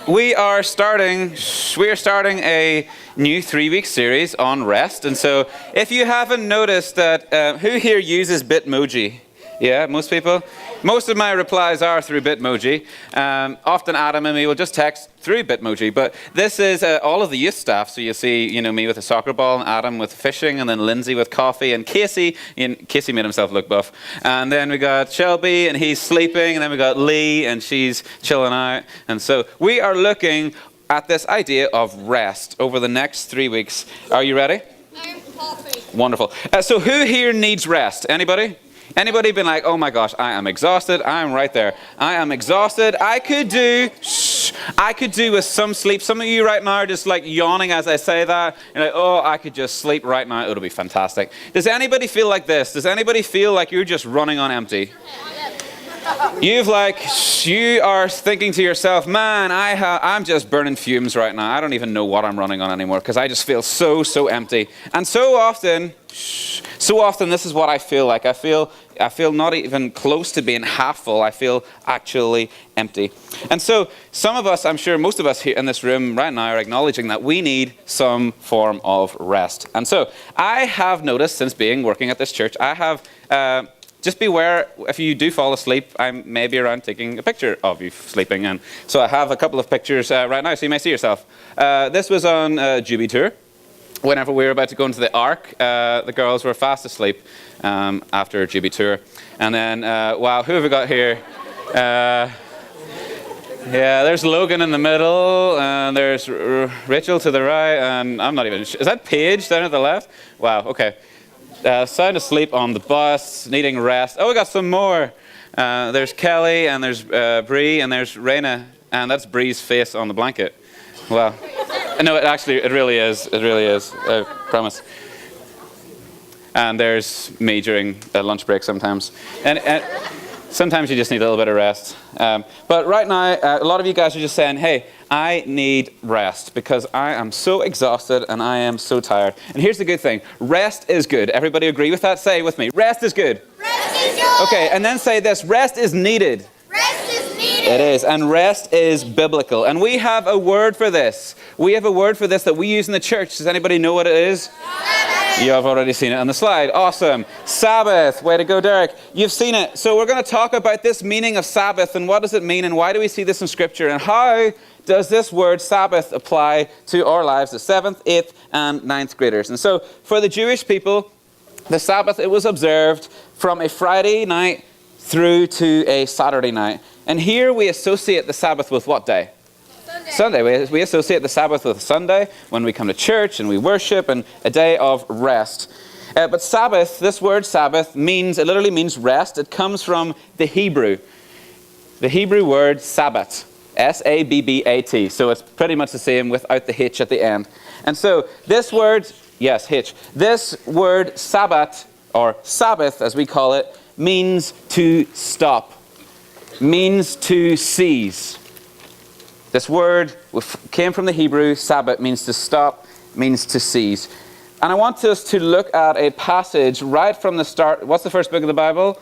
We are starting a new 3-week series on rest. And so if you haven't noticed that, who here uses Bitmoji? Yeah, most people? Most of my replies are through Bitmoji. Often Adam and me will just text through Bitmoji. But this is all of the youth staff. So you'll see, me with a soccer ball, and Adam with fishing, and then Lindsay with coffee, and Casey. Casey made himself look buff. And then we got Shelby, and he's sleeping. And then we got Lee, and she's chilling out. And so we are looking at this idea of rest over the next 3 weeks. Are you ready? I'm coffee. Wonderful. So who here needs rest? Anybody? Anybody been like, oh my gosh, I am exhausted. I'm right there. I am exhausted. I could do with some sleep. Some of you right now are just like yawning as I say that. You're like, oh, I could just sleep right now. It'll be fantastic. Does anybody feel like this? Does anybody feel like you're just running on empty? You are thinking to yourself, man, I'm just burning fumes right now. I don't even know what I'm running on anymore because I just feel so empty. And so often, this is what I feel like. I feel not even close to being half full. I feel actually empty. And so some of us, I'm sure most of us here in this room right now are acknowledging that we need some form of rest. And so I have noticed since working at this church, I have... just beware, if you do fall asleep, I may be around taking a picture of you sleeping. And so I have a couple of pictures right now, so you may see yourself. This was on Juby Tour. Whenever we were about to go into the Ark, the girls were fast asleep after Juby Tour. And then, wow, who have we got here? Yeah, there's Logan in the middle, and there's Rachel to the right, and I'm not even sure. Is that Paige down at the left? Wow, okay. Sound asleep on the bus, needing rest. Oh, we got some more. There's Kelly, and there's Bree, and there's Raina, and that's Bree's face on the blanket. Wow. No, it really is. It really is. I promise. And there's me during a lunch break sometimes. And sometimes you just need a little bit of rest. But right now, a lot of you guys are just saying, hey, I need rest because I am so exhausted and I am so tired. And here's the good thing. Rest is good. Everybody agree with that? Say it with me. Rest is good. Rest is good. Okay, and then say this. Rest is needed. Rest is needed. It is. And rest is biblical. And we have a word for this. We have a word for this that we use in the church. Does anybody know what it is? Sabbath. You have already seen it on the slide. Awesome. Sabbath. Way to go, Derek. You've seen it. So we're going to talk about this meaning of Sabbath and what does it mean and why do we see this in Scripture and how does this word Sabbath apply to our lives, the 7th, 8th, and 9th graders. And so for the Jewish people, the Sabbath, it was observed from a Friday night through to a Saturday night. And here we associate the Sabbath with what day? Sunday. We associate the Sabbath with Sunday when we come to church and we worship and a day of rest. But Sabbath, this word Sabbath, it literally means rest. It comes from the Hebrew word Sabbat. S-A-B-B-A-T. So it's pretty much the same without the H at the end. And so this word, yes, H. This word Sabbat, or Sabbath as we call it, means to stop. Means to cease. This word came from the Hebrew. Sabbat means to stop, means to cease. And I want us to look at a passage right from the start. What's the first book of the Bible?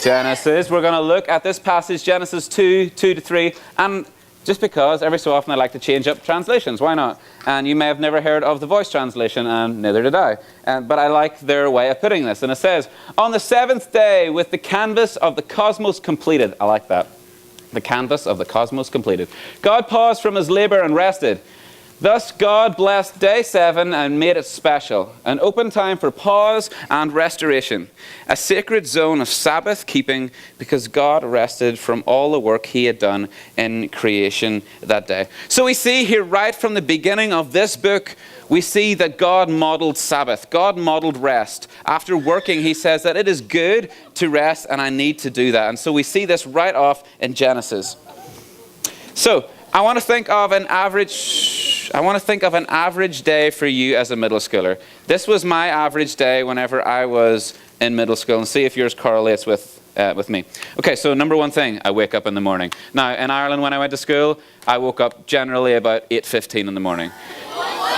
Genesis. We're going to look at this passage, Genesis 2:2-3. And just because every so often I like to change up translations. Why not? And you may have never heard of the Voice translation, and neither did I. But I like their way of putting this. And it says, on the 7th day, with the canvas of the cosmos completed. I like that. The canvas of the cosmos completed. God paused from his labor and rested. Thus God blessed day 7 and made it special, an open time for pause and restoration, a sacred zone of Sabbath keeping because God rested from all the work he had done in creation that day. So we see here right from the beginning of this book, we see that God modeled Sabbath. God modeled rest. After working, he says that it is good to rest and I need to do that. And so we see this right off in Genesis. So I want to think of an average day for you as a middle schooler. This was my average day whenever I was in middle school, and see if yours correlates with me. Okay, so number one thing, I wake up in the morning. Now, in Ireland when I went to school, I woke up generally about 8:15 in the morning.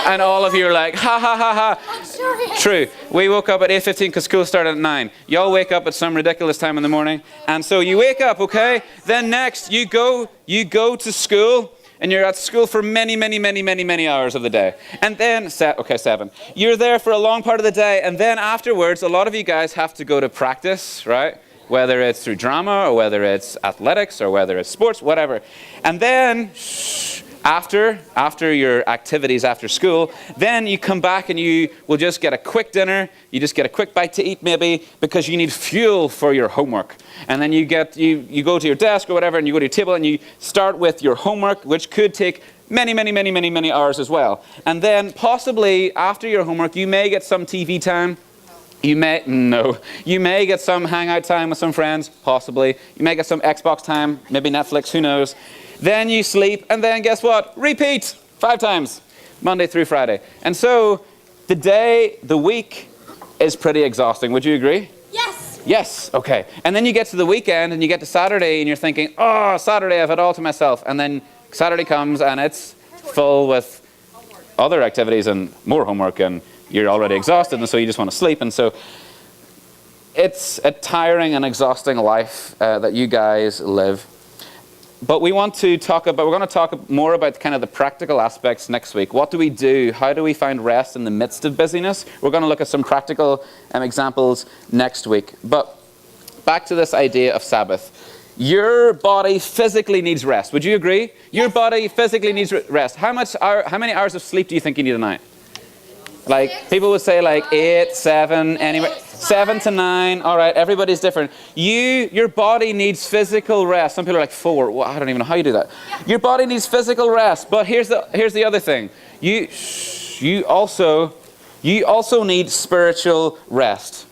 And all of you are like, ha, ha, ha, ha. I'm sorry. True. We woke up at 8:15 because school started at 9. Y'all wake up at some ridiculous time in the morning. And so you wake up, okay? Then next, you go to school. And you're at school for many, many, many, many, many hours of the day. And then, 7. You're there for a long part of the day. And then afterwards, a lot of you guys have to go to practice, right? Whether it's through drama or whether it's athletics or whether it's sports, whatever. And then, after your activities after school, then you come back and you will just get a quick dinner. You just get a quick bite to eat maybe because you need fuel for your homework. And then you go to your desk or whatever and you go to your table and you start with your homework, which could take many, many, many, many, many hours as well. And then possibly after your homework, you may get some TV time. You may get some hangout time with some friends, possibly. You may get some Xbox time, maybe Netflix, who knows. Then you sleep, and then guess what? Repeat 5 times, Monday through Friday. And so the week is pretty exhausting. Would you agree? Yes. Yes, okay. And then you get to the weekend, and you get to Saturday, and you're thinking, oh, Saturday, I've had all to myself. And then Saturday comes, and it's full with other activities and more homework, and you're already exhausted, and so you just want to sleep. And so it's a tiring and exhausting life that you guys live. But we're going to talk more about kind of the practical aspects next week. What do we do? How do we find rest in the midst of busyness? We're going to look at some practical examples next week. But back to this idea of Sabbath. Your body physically needs rest. Would you agree? Yes. Your body physically needs rest. How many hours of sleep do you think you need a night? Like, people would say like 8, 7, anyway. 7 to 9, all right, everybody's different. Your body needs physical rest. Some people are like 4. Well, I don't even know how you do that. Your body needs physical rest, but here's the other thing. You also need spiritual rest.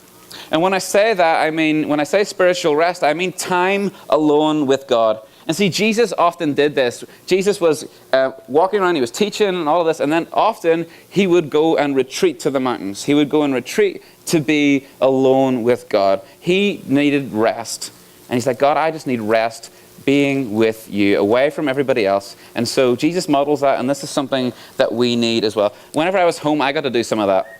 And when I say that, when I say spiritual rest, I mean time alone with God. And see, Jesus often did this. Jesus was walking around, he was teaching and all of this, and then often he would go and retreat to the mountains. He would go and retreat to be alone with God. He needed rest. And he's like, God, I just need rest being with you, away from everybody else. And so Jesus models that, and this is something that we need as well. Whenever I was home, I got to do some of that.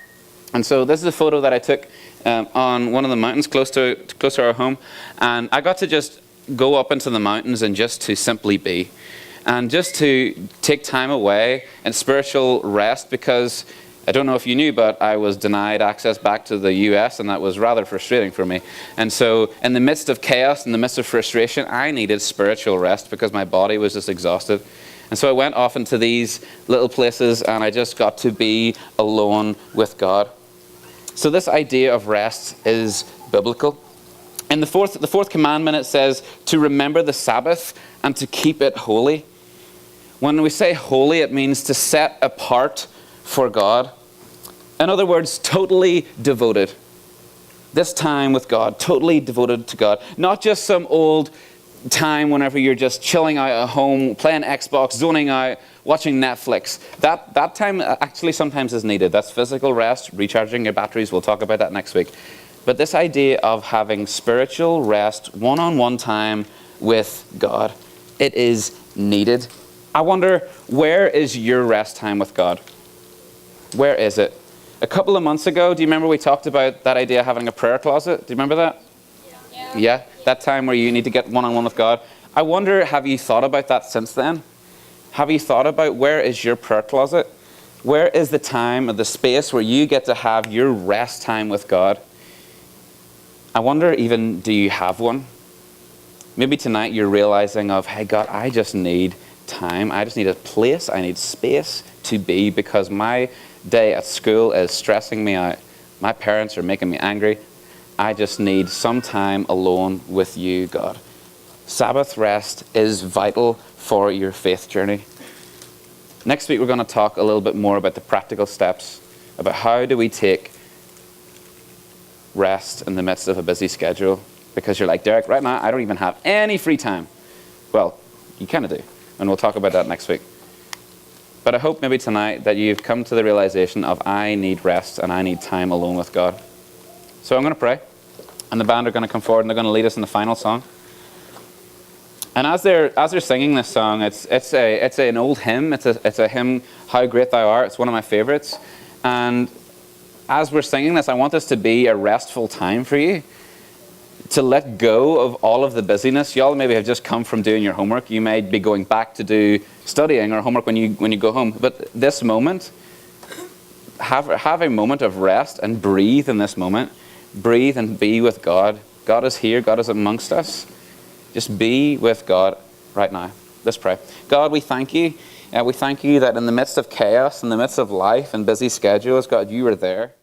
And so this is a photo that I took on one of the mountains close to our home. And I got to just go up into the mountains and just to simply be. And just to take time away and spiritual rest, because I don't know if you knew, but I was denied access back to the US, and that was rather frustrating for me. And so in the midst of chaos, in the midst of frustration, I needed spiritual rest because my body was just exhausted. And so I went off into these little places, and I just got to be alone with God. So this idea of rest is biblical. In the fourth commandment, it says to remember the Sabbath and to keep it holy. When we say holy, it means to set apart for God. In other words, totally devoted. This time with God, totally devoted to God. Not just some old time whenever you're just chilling out at home, playing Xbox, zoning out, watching Netflix. That time actually sometimes is needed. That's physical rest, recharging your batteries. We'll talk about that next week. But this idea of having spiritual rest, one-on-one time with God, it is needed. I wonder, where is your rest time with God? Where is it? A couple of months ago, do you remember we talked about that idea of having a prayer closet? Do you remember that? Yeah, that time where you need to get one-on-one with God. I wonder, have you thought about that since then? Have you thought about where is your prayer closet? Where is the time or the space where you get to have your rest time with God? I wonder even, do you have one? Maybe tonight you're realizing of, hey God, I just need time. I just need a place. I need space to be because my day at school is stressing me out. My parents are making me angry. I just need some time alone with you, God. Sabbath rest is vital for your faith journey. Next week we're going to talk a little bit more about the practical steps, about how do we take rest in the midst of a busy schedule, because you're like, Derek, right now I don't even have any free time. Well, you kind of do, and we'll talk about that next week. But I hope maybe tonight that you've come to the realization of I need rest and I need time alone with God. So I'm going to pray, and the band are going to come forward and they're going to lead us in the final song. And as they're singing this song, it's an old hymn. It's a hymn, How Great Thou Art. It's one of my favorites. And as we're singing this, I want this to be a restful time for you, to let go of all of the busyness. Y'all maybe have just come from doing your homework. You may be going back to do studying or homework when you go home. But this moment, have a moment of rest and breathe in this moment. Breathe and be with God. God is here. God is amongst us. Just be with God right now. Let's pray. God, we thank you. We thank you that in the midst of chaos, in the midst of life and busy schedules, God, you are there.